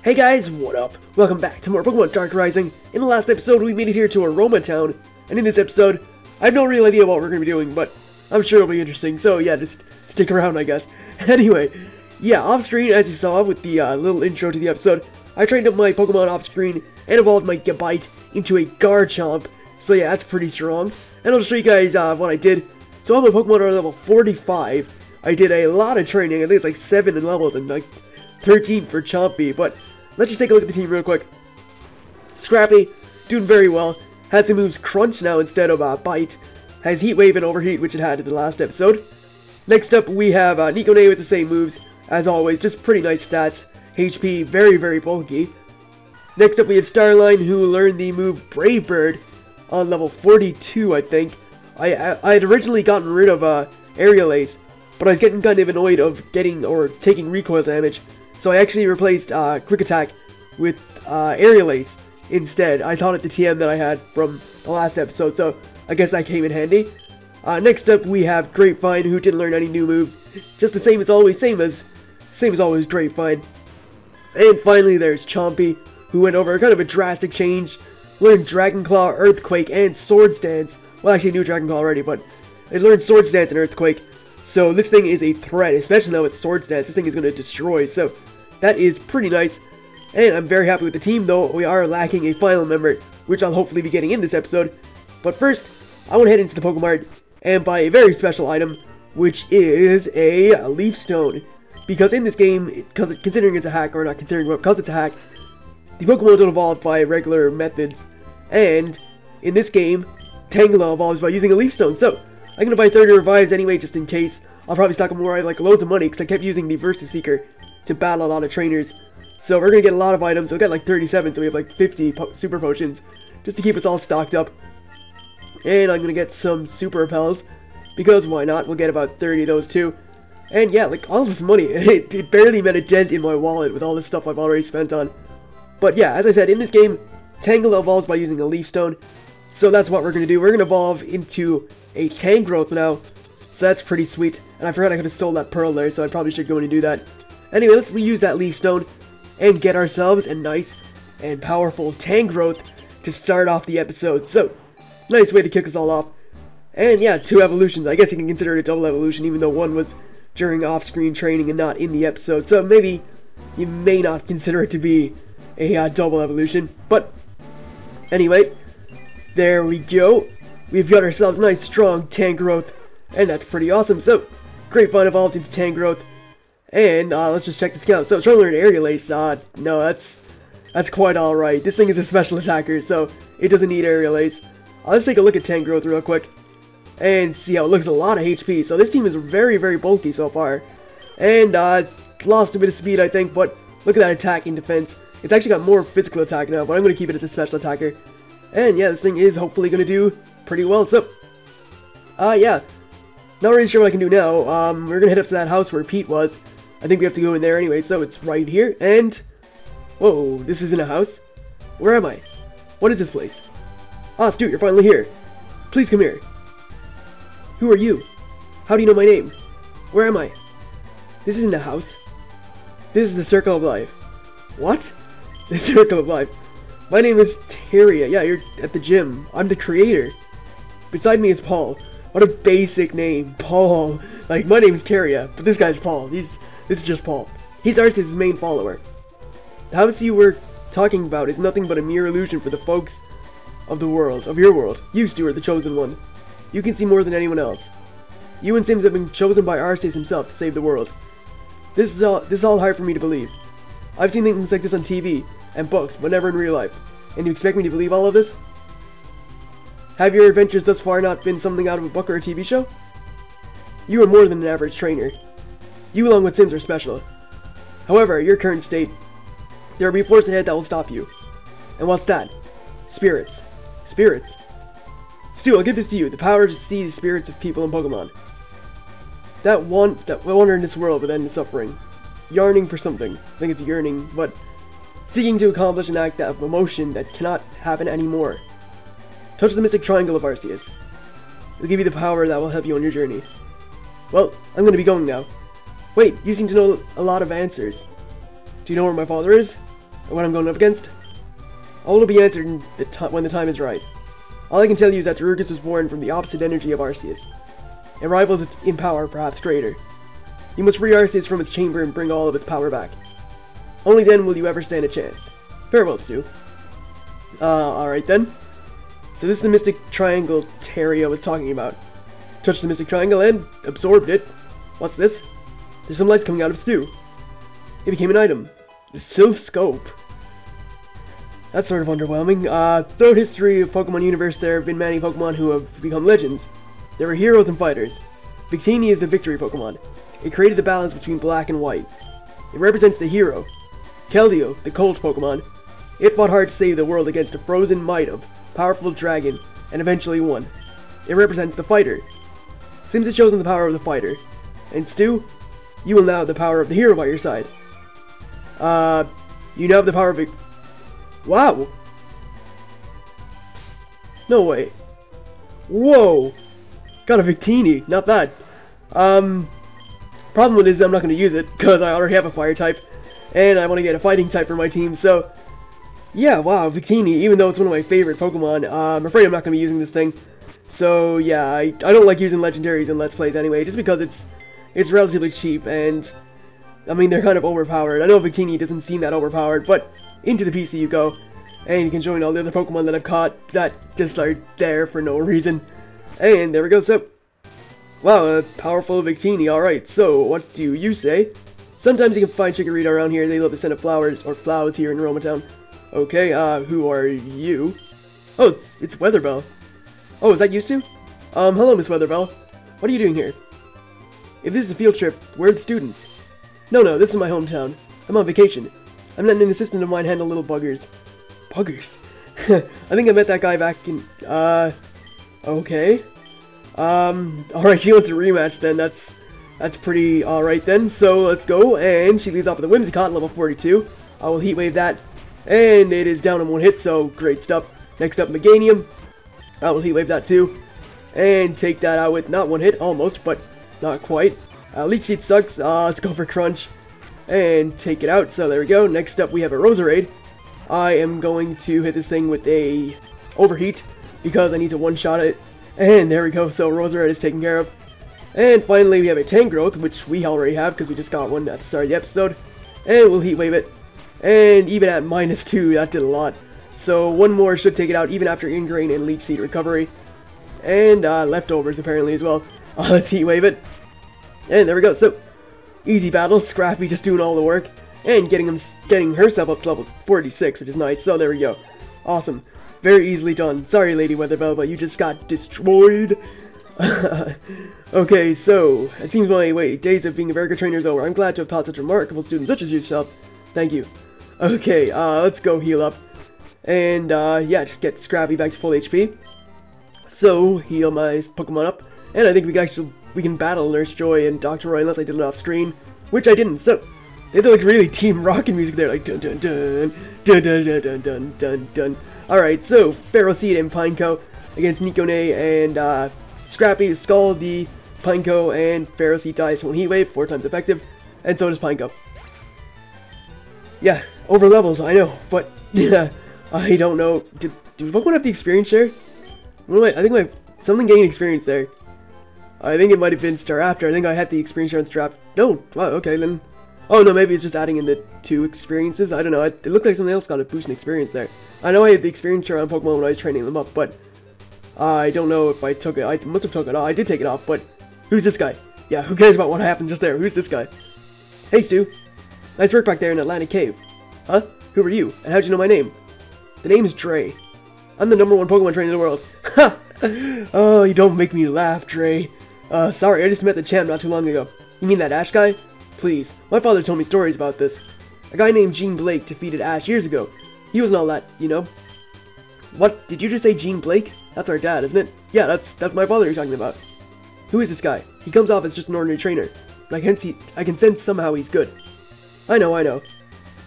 Hey guys, what up? Welcome back to more Pokemon Dark Rising. In the last episode, we made it here to Aroma Town, and in this episode, I have no real idea what we're going to be doing, but I'm sure it'll be interesting, so yeah, just stick around, I guess. Anyway, yeah, off-screen, as you saw with the little intro to the episode, I trained up my Pokemon off-screen and evolved my Gabite into a Garchomp, so yeah, that's pretty strong. And I'll show you guys what I did. So all my Pokemon are level 45. I did a lot of training, I think it's like 7 in levels and like 13 for Chompy, but let's just take a look at the team real quick. Scrappy, doing very well. Has the moves Crunch now instead of Bite. Has Heat Wave and Overheat, which it had in the last episode. Next up, we have Nikone with the same moves. As always, just pretty nice stats. HP, very, very bulky. Next up, we have Starline, who learned the move Brave Bird on level 42, I think. I had originally gotten rid of Aerial Ace, but I was getting kind of annoyed of taking recoil damage. So I actually replaced Quick Attack with Aerial Ace instead. I thought it the TM that I had from the last episode, so I guess that came in handy. Next up we have Grapevine, who didn't learn any new moves. Just the same as always, same as always Grapevine. And finally there's Chompy, who went over kind of a drastic change. Learned Dragon Claw, Earthquake, and Swords Dance. Well, actually knew Dragon Claw already, but it learned Swords Dance and Earthquake. So this thing is a threat, especially now with Swords Dance. This thing is going to destroy, so that is pretty nice. And I'm very happy with the team, though we are lacking a final member, which I'll hopefully be getting in this episode. But first, I want to head into the Pokemart and buy a very special item, which is a Leaf Stone. Because in this game, considering it's a hack, or not considering, but because it's a hack, the Pokemon don't evolve by regular methods. And in this game, Tangela evolves by using a Leaf Stone. So I'm going to buy 30 revives anyway, just in case. I'll probably stock them where I have like loads of money, because I kept using the Versus Seeker to battle a lot of trainers. So we're going to get a lot of items. We'll get like 37, so we have like 50 Super Potions, just to keep us all stocked up. And I'm going to get some Super Repels, because why not? We'll get about 30 of those too. And yeah, like all this money, it barely made a dent in my wallet with all this stuff I've already spent on. But yeah, as I said, in this game, Tangela evolves by using a Leaf Stone. So that's what we're going to do. We're going to evolve into a Tangrowth now. So that's pretty sweet. And I forgot I could have stole that pearl there, so I probably should go in and do that. Anyway, let's use that Leaf Stone and get ourselves a nice and powerful Tangrowth to start off the episode. So, nice way to kick us all off. And yeah, 2 evolutions. I guess you can consider it a double evolution, even though one was during off-screen training and not in the episode. So maybe you may not consider it to be a double evolution. But anyway, there we go. We've got ourselves a nice strong Tangrowth, and that's pretty awesome. So, Grapevine evolved into Tangrowth, and let's just check this out. So, it's trying to learn Aerial Ace. No, that's quite alright. This thing is a special attacker, so it doesn't need Aerial Ace. Let's take a look at Tangrowth real quick, and see how it looks. A lot of HP, so this team is very, very bulky so far. And, lost a bit of speed, I think, but look at that attack and defense. It's actually got more physical attack now, but I'm going to keep it as a special attacker. And yeah, this thing is hopefully going to do pretty well. So, yeah, not really sure what I can do now. We're going to head up to that house where Pete was. I think we have to go in there anyway, so it's right here. And, whoa, this isn't a house. Where am I? What is this place? Ah, Stu, you're finally here. Please come here. Who are you? How do you know my name? Where am I? This isn't a house. This is the Circle of Life. What? The Circle of Life. My name is Teria. Yeah, you're at the gym. I'm the creator. Beside me is Paul. What a basic name, Paul. Like, my name is Teria, but this guy's Paul. This is just Paul. He's Arceus' main follower. The house you were talking about is nothing but a mere illusion for the folks of the world, of your world. You, Stu, are the chosen one. You can see more than anyone else. You and Sims have been chosen by Arceus himself to save the world. This is all hard for me to believe. I've seen things like this on TV and books, but never in real life. And you expect me to believe all of this? Have your adventures thus far not been something out of a book or a TV show? You are more than an average trainer. You along with Sims are special. However, at your current state, there will be a force ahead that will stop you. And what's that? Spirits. Spirits? Stu, I'll give this to you. The power to see the spirits of people and Pokemon. That wander in this world but end in suffering. Yearning for something. I think it's yearning, but seeking to accomplish an act of emotion that cannot happen anymore. Touch the mystic triangle of Arceus. It'll give you the power that will help you on your journey. Well, I'm gonna be going now. Wait, you seem to know a lot of answers. Do you know where my father is? what I'm going up against? All will be answered when the time is right. All I can tell you is that Tarugus was born from the opposite energy of Arceus. It rivals its in power, perhaps greater. You must free Arceus from its chamber and bring all of its power back. Only then will you ever stand a chance. Farewell, Stu. Alright then. So this is the Mystic Triangle Terrio was talking about. Touched the Mystic Triangle and absorbed it. What's this? There's some lights coming out of Stu. It became an item. The Sylph Scope. That's sort of underwhelming. Throughout history of Pokemon Universe, there have been many Pokemon who have become legends. There were heroes and fighters. Victini is the victory Pokemon. It created the balance between black and white. It represents the hero. Keldeo, the cold Pokemon. It fought hard to save the world against a frozen might of powerful dragon, and eventually won. It represents the fighter. Sims has chosen the power of the fighter. And Stu, you will now have the power of the hero by your side. You now have the power of wow! No way. Whoa! Got a Victini, not bad. Problem with it is I'm not going to use it, because I already have a fire type, and I want to get a fighting type for my team, so... Yeah, wow, Victini, even though it's one of my favorite Pokemon, I'm afraid I'm not going to be using this thing. So, yeah, I don't like using legendaries in Let's Plays anyway, just because it's relatively cheap, and... I mean, they're kind of overpowered. I know Victini doesn't seem that overpowered, but into the PC you go, and you can join all the other Pokemon that I've caught that just are there for no reason. And there we go, so... Wow, a powerful Victini, alright, so what do you say? Sometimes you can find Chikorita around here, they love the scent of flowers, or flowers here in Roma Town. Okay, who are you? Oh, it's Weatherbell. Oh, is that you two? Hello, Miss Weatherbell. What are you doing here? If this is a field trip, where are the students? No, this is my hometown. I'm on vacation. I'm letting an assistant of mine handle little buggers. Buggers? I think I met that guy back in, okay. Alright, she wants a rematch then, that's pretty alright then, so let's go, and she leads off with a Whimsicott, level 42. I will Heat Wave that, and it is down in one hit, so great stuff. Next up, Meganium. I will Heat Wave that too, and take that out with not one hit, almost, but not quite. Leech Seed sucks, let's go for Crunch, and take it out, so there we go. Next up, we have a Roserade. I am going to hit this thing with a Overheat, because I need to one-shot it. And there we go, so Roserade is taken care of. And finally, we have a Tangrowth, which we already have, because we just got one at the start of the episode. And we'll Heat Wave it. And even at -2, that did a lot. So one more should take it out, even after Ingrain and Leech Seed recovery. And Leftovers, apparently, as well. Let's Heat Wave it. And there we go, so easy battle, Scrappy just doing all the work. And getting herself up to level 46, which is nice, so there we go. Awesome. Very easily done. Sorry, Lady Weatherbell, but you just got destroyed. Okay, so, it seems my days of being a very good trainer is over. I'm glad to have taught such a remarkable student such as yourself. Thank you. Okay, let's go heal up. And, yeah, just get Scrappy back to full HP. So, heal my Pokemon up. And I think we can battle Nurse Joy and Dr. Roy unless I did it off screen. Which I didn't, so... They did like really Team Rocket music there, like dun dun dun, dun dun dun dun dun dun dun. Alright, so, Feral Seed and Pineco against Nikone and, Scrappy, Skull, the Pineco, and Feral Seed dies when Heat Wave, 4 times effective, and so does Pineco. Yeah, over levels, I know, but, yeah, I don't know. Did Pokemon have the experience share? I think something gained experience there. I think it might have been Star After. I think I had the experience share on Star After. No, wow, okay, then. Oh no, maybe it's just adding in the 2 experiences. I don't know. It looked like something else got a boost in experience there. I know I had the experience share on Pokemon when I was training them up, but I don't know if I took it. I must have took it off. I did take it off, but who's this guy? Yeah, who cares about what happened just there? Who's this guy? Hey, Stu. Nice work back there in Atlantic Cave. Huh? Who are you? And how'd you know my name? The name's Dre. I'm the #1 Pokemon trainer in the world. Ha! Oh, you don't make me laugh, Dre. Sorry, I just met the champ not too long ago. You mean that Ash guy? Please. My father told me stories about this. A guy named Gene Blake defeated Ash years ago. He wasn't all that, you know. What? Did you just say Gene Blake? That's our dad, isn't it? Yeah, that's my father you're talking about. Who is this guy? He comes off as just an ordinary trainer. But I can sense somehow he's good. I know.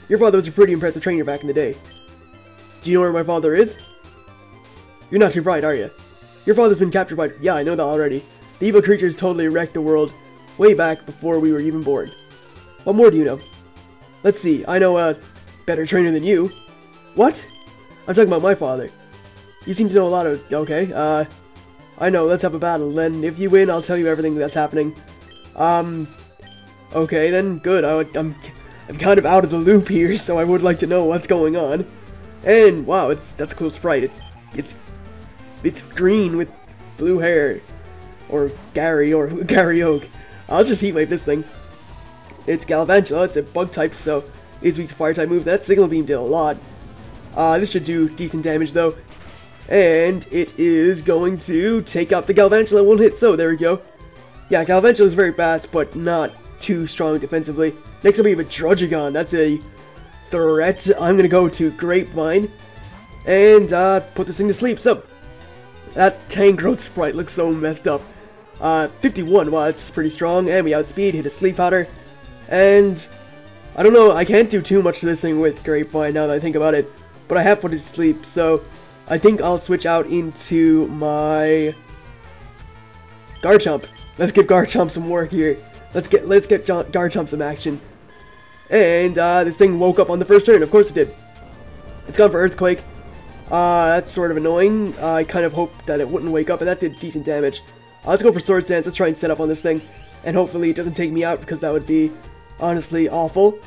Your father was a pretty impressive trainer back in the day. Do you know where my father is? You're not too bright, are you? Your father's been captured by... Yeah, I know that already. The evil creatures totally wrecked the world way back before we were even born. What more do you know? Let's see, I know, better trainer than you. What? I'm talking about my father. You seem to know a lot of... Okay, I know, let's have a battle. Then, if you win, I'll tell you everything that's happening. Okay, then, good. I'm kind of out of the loop here, so I would like to know what's going on. And, wow, that's a cool sprite. It's green with blue hair. Or Gary Oak. I'll just heat wave this thing. It's Galvantula, it's a bug type, so it's weak to fire type move. That Signal Beam did a lot. This should do decent damage though. And it is going to take out the Galvantula in one hit, so there we go. Yeah, Galvantula is very fast, but not too strong defensively. Next up we have a Druddigon, that's a threat. I'm gonna go to Grapevine and put this thing to sleep. So that Tangrowth sprite looks so messed up. 51, wow, that's pretty strong, and we outspeed, hit a Sleep Powder, and I don't know, I can't do too much to this thing with Grapevine now that I think about it, but I have put it to sleep, so I think I'll switch out into my Garchomp. Let's give Garchomp some work here. Let's get Garchomp some action. And this thing woke up on the first turn, of course it did. It's gone for Earthquake. That's sort of annoying. I kind of hoped that it wouldn't wake up, and that did decent damage. Let's go for Sword Stance. Let's try and set up on this thing, and hopefully it doesn't take me out, because that would be honestly awful.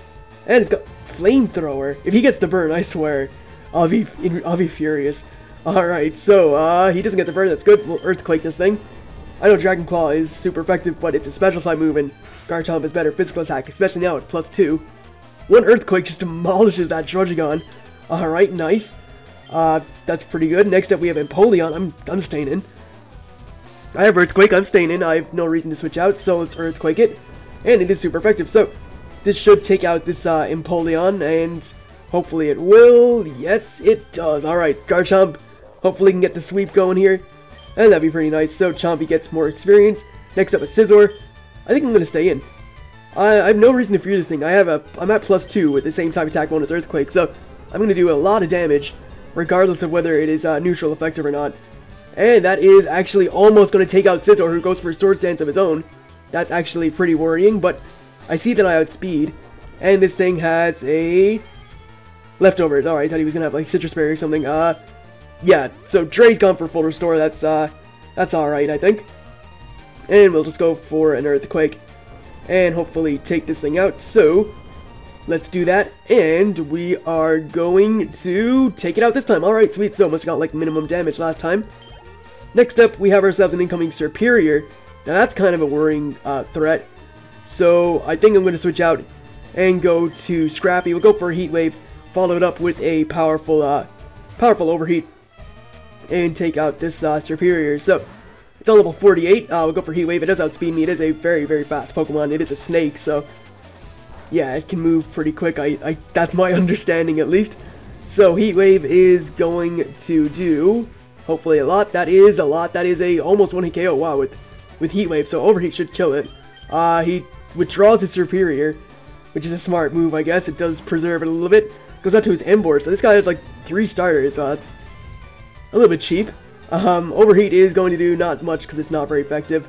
And it's got Flamethrower. If he gets the burn, I swear, I'll be furious. All right, so he doesn't get the burn. That's good. We'll Earthquake this thing. I know Dragon Claw is super effective, but it's a special type move, and Garchomp has better physical attack, especially now at +2. One Earthquake just demolishes that Druddigon. All right, nice. That's pretty good. Next up, we have Empoleon. I'm staying in. I have Earthquake, I'm staying in, I have no reason to switch out, so let's Earthquake it. And it is super effective, so this should take out this Empoleon, and hopefully it will. Yes, it does. Alright, Garchomp, hopefully can get the sweep going here, and that'd be pretty nice. So Chompy gets more experience. Next up is Scizor. I think I'm going to stay in. I have no reason to fear this thing. I'm at +2 with the same type attack bonus Earthquake, so I'm going to do a lot of damage, regardless of whether it is neutral effective or not. And that is actually almost going to take out Scizor, who goes for a Sword Stance of his own. That's actually pretty worrying, but I see that I outspeed. And this thing has a... Leftovers. Alright, I thought he was going to have like Citrus Berry or something. Yeah, so Dre's gone for full restore. That's alright, I think. And we'll just go for an Earthquake. And hopefully take this thing out. So, let's do that. And we are going to take it out this time. Alright, sweet. So, almost got like minimum damage last time. Next up, we have ourselves an incoming Serperior. Now that's kind of a worrying threat. So I think I'm going to switch out and go to Scrappy. We'll go for a Heat Wave, follow it up with a powerful Overheat, and take out this Serperior. So it's on level 48. We'll go for Heat Wave. It does outspeed me. It is a very, very fast Pokemon. It is a snake, so yeah, it can move pretty quick. That's my understanding at least. So Heat Wave is going to do... hopefully a lot. That is a lot. That is a almost 1-hit KO. Wow, with Heat Wave, so Overheat should kill it. He withdraws his Serperior, which is a smart move, I guess. It does preserve it a little bit. Goes out to his Emboar, so this guy has like 3 starters, so that's a little bit cheap. Overheat is going to do not much because it's not very effective.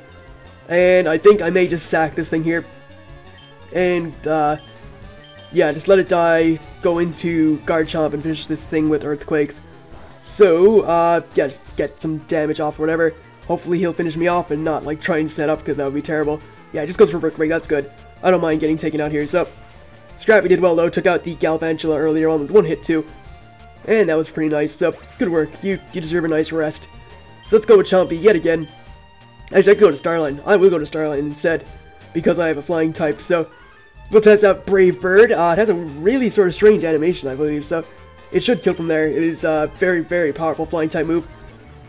And I think I may just sack this thing here. And, yeah, just let it die, go into Garchomp and finish this thing with Earthquakes. So, yeah, just get some damage off or whatever. Hopefully he'll finish me off and not, like, try and set up, because that would be terrible. Yeah, it just goes for Brick Break, that's good. I don't mind getting taken out here, so... Scrappy did well, though, took out the Galvantula earlier on with 1 hit, too. And that was pretty nice, so good work. You deserve a nice rest. So let's go with Chompy yet again. Actually, I could go to Starline. I will go to Starline instead, because I have a flying type, so... We'll test out Brave Bird. It has a really sort of strange animation, I believe, so... It should kill from there. It is a very, very powerful flying type move.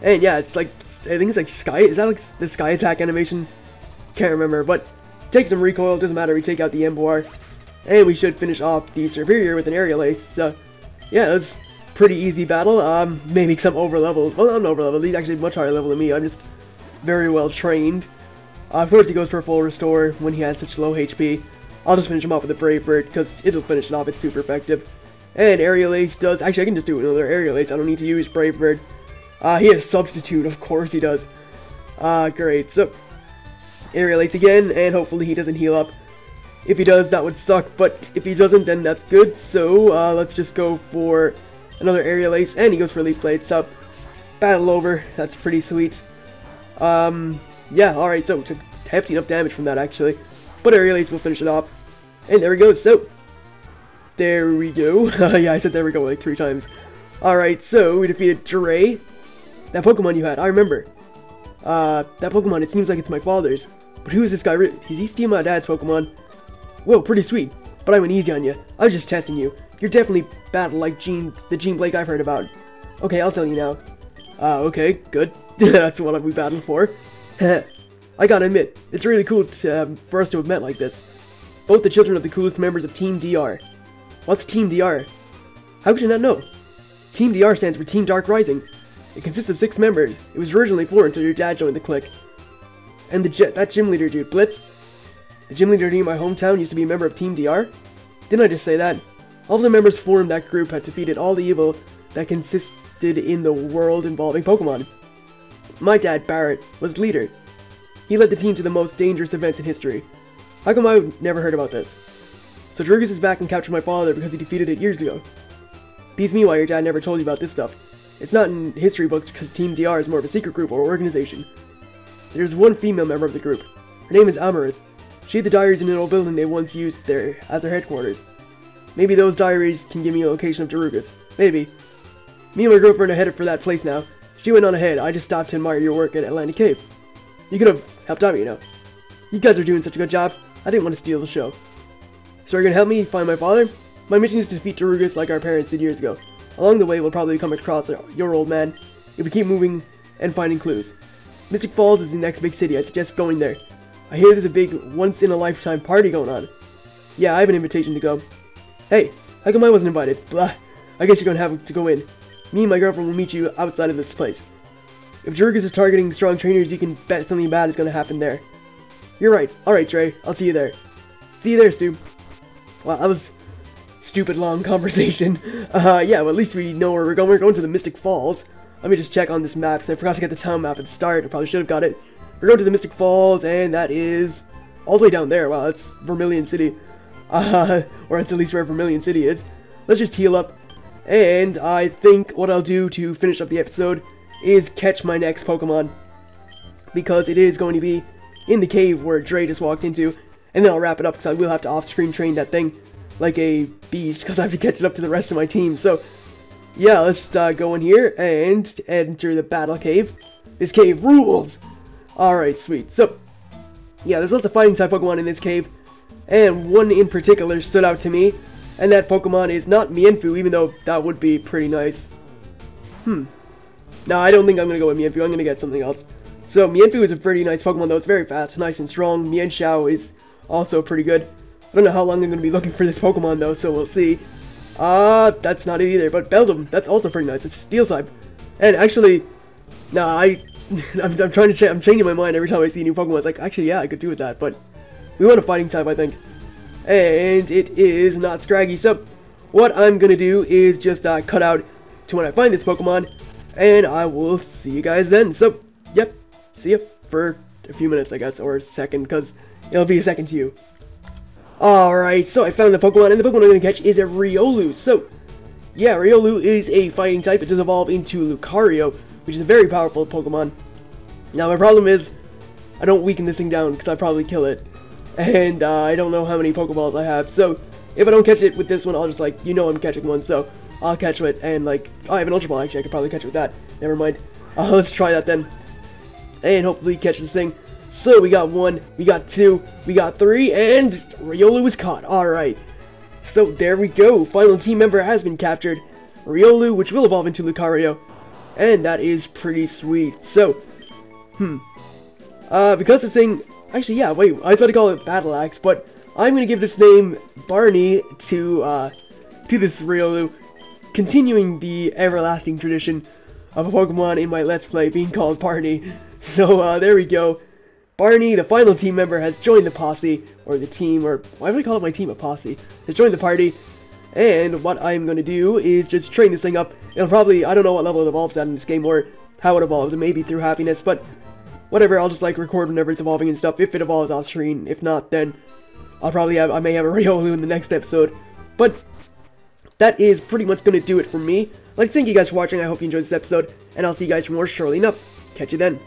And yeah, it's like, I think it's like Sky, is that like the Sky Attack animation? Can't remember, but take some recoil, doesn't matter, we take out the Emboar. And we should finish off the Serperior with an Aerial Ace. So, yeah, it was pretty easy battle. Maybe some over-level, well, I'm not over-level, he's actually much higher level than me, I'm just very well trained. Of course he goes for a full restore when he has such low HP. I'll just finish him off with a Brave Bird, because it'll finish it off, it's super effective. And Aerial Ace does... Actually, I can just do another Aerial Ace. I don't need to use Brave Bird. He has Substitute. Of course he does. Great. So, Aerial Ace again, and hopefully he doesn't heal up. If he does, that would suck, but if he doesn't, then that's good. So, let's just go for another Aerial Ace, and he goes for Leaf Blade. So, battle over. That's pretty sweet. Yeah, alright, so took hefty enough damage from that, actually. But Aerial Ace will finish it off. And there we go, so, there we go. Yeah, I said there we go like 3 times. Alright, so we defeated Dre. That Pokemon you had, I remember. That Pokemon, it seems like it's my father's. But who is this guy? Is he stealing my dad's Pokemon? Whoa, pretty sweet. But I went easy on you. I was just testing you. You're definitely battle like the Gene Blake I've heard about. Okay, I'll tell you now. Okay, good. That's what we battled for. I gotta admit, it's really cool for us to have met like this. Both the children of the coolest members of Team DR. What's Team DR? How could you not know? Team DR stands for Team Dark Rising. It consists of 6 members. It was originally 4 until your dad joined the clique. And that gym leader dude, Blitz. The gym leader in my hometown used to be a member of Team DR? Didn't I just say that? All of the members formed that group had defeated all the evil that consisted in the world involving Pokemon. My dad, Barrett, was leader. He led the team to the most dangerous events in history. How come I've never heard about this? So Drugus is back and captured my father because he defeated it years ago. Beats me why your dad never told you about this stuff. It's not in history books because Team DR is more of a secret group or organization. There's one female member of the group. Her name is Amaris. She had the diaries in an old building they once used there as their headquarters. Maybe those diaries can give me a location of Darugus. Maybe. Me and my girlfriend are headed for that place now. She went on ahead. I just stopped to admire your work at Atlantic Cave. You could have helped out, you know. You guys are doing such a good job. I didn't want to steal the show. So are you gonna help me find my father? My mission is to defeat Darugus like our parents did years ago. Along the way, we'll probably come across your old man if we keep moving and finding clues. Mystic Falls is the next big city. I'd suggest going there. I hear there's a big once-in-a-lifetime party going on. Yeah, I have an invitation to go. Hey, how come I wasn't invited? Blah. I guess you're gonna have to go in. Me and my girlfriend will meet you outside of this place. If Darugus is targeting strong trainers, you can bet something bad is gonna happen there. You're right. Alright, Trey. I'll see you there. See you there, Stu. Wow, that was stupid long conversation. Yeah, well, at least we know where we're going. We're going to the Mystic Falls. Let me just check on this map, because I forgot to get the town map at the start. I probably should have got it. We're going to the Mystic Falls, and that is all the way down there. Wow, that's Vermilion City. Or that's at least where Vermilion City is. Let's just heal up. And I think what I'll do to finish up the episode is catch my next Pokemon. Because it is going to be in the cave where Dre just walked into. And then I'll wrap it up, because I will have to off-screen train that thing like a beast, because I have to catch it up to the rest of my team. So, yeah, let's go in here and enter the battle cave. This cave rules! Alright, sweet. So, yeah, there's lots of fighting type Pokemon in this cave. And one in particular stood out to me. And that Pokemon is not Mienfoo, even though that would be pretty nice. No, I don't think I'm going to go with Mienfoo. I'm going to get something else. So, Mienfoo is a pretty nice Pokemon, though. It's very fast, nice and strong. Mienshao is also pretty good. I don't know how long I'm going to be looking for this Pokemon, though, so we'll see. That's not it either. But Beldum, that's also pretty nice. It's Steel type. And actually, nah, I'm trying to I'm changing my mind every time I see a new Pokemon. It's like, actually, yeah, I could do with that, but we want a fighting type, I think. And it is not Scraggy. So, what I'm going to do is just cut out to when I find this Pokemon, and I will see you guys then. So, yep, see ya for a few minutes, I guess, or a second, because it'll be a second to you. Alright, so I found the Pokemon, and the Pokemon I'm going to catch is a Riolu. So, yeah, Riolu is a fighting type. It does evolve into Lucario, which is a very powerful Pokemon. Now, my problem is, I don't weaken this thing down, because I'd probably kill it. And, I don't know how many Pokeballs I have, so if I don't catch it with this one, I'll just, like, you know I'm catching one, so I'll catch it, and, like, oh, I have an Ultra Ball, actually, I could probably catch it with that. Never mind. Let's try that then. And hopefully catch this thing. So, we got 1, we got 2, we got 3, and Riolu was caught. Alright. So, there we go. Final team member has been captured. Riolu, which will evolve into Lucario. And that is pretty sweet. So, because this thing... Actually, yeah, wait, I was about to call it Battle Axe, but I'm going to give this name Barney to this Riolu, continuing the everlasting tradition of a Pokemon in my Let's Play being called Barney. So, there we go. Barney, the final team member, has joined the posse, or the team, or why would I call it my team a posse? Has joined the party, and what I'm going to do is just train this thing up. It'll probably, I don't know what level it evolves at in this game, or how it evolves, it may be through happiness, but whatever, I'll just like record whenever it's evolving and stuff. If it evolves off screen, if not, then I may have a Riolu in the next episode. But that is pretty much going to do it for me. I'd like to thank you guys for watching. I hope you enjoyed this episode, and I'll see you guys for more shortly enough. Catch you then.